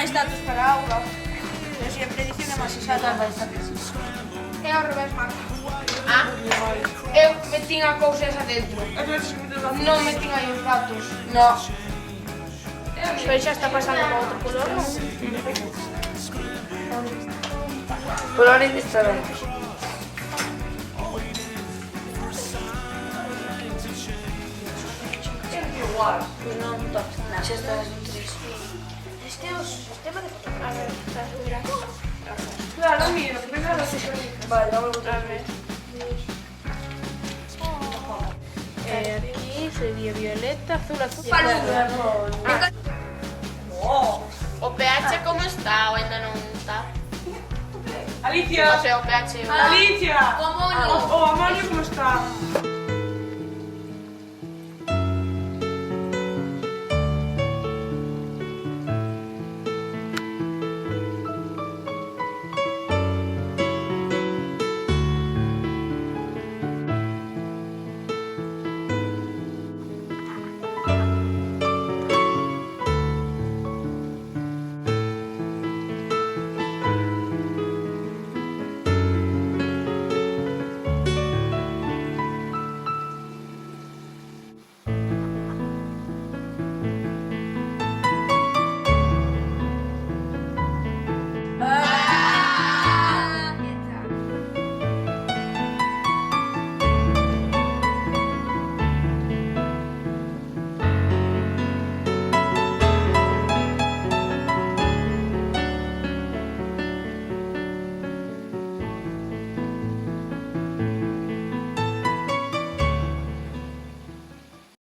máis datos para a aula. Eu sempre dicen é máis exata. É ao revés, Marta. Ah, eu metín a cousas adentro. Non metín aí os datos. No. Pero xa está pasando para outro color, non? Colores de estará. Igual. Pois non, xa estás no 3. Este é o sistema de fotografía. A ver, estás mirando. Claro, mira, primero se conecta. Vale, vamos A ver. Aquí sería violeta, azul, azul. O pH como está? Ou ainda non está? Alicia! O sea, o pH... Alicia! Como non? O amonio como está?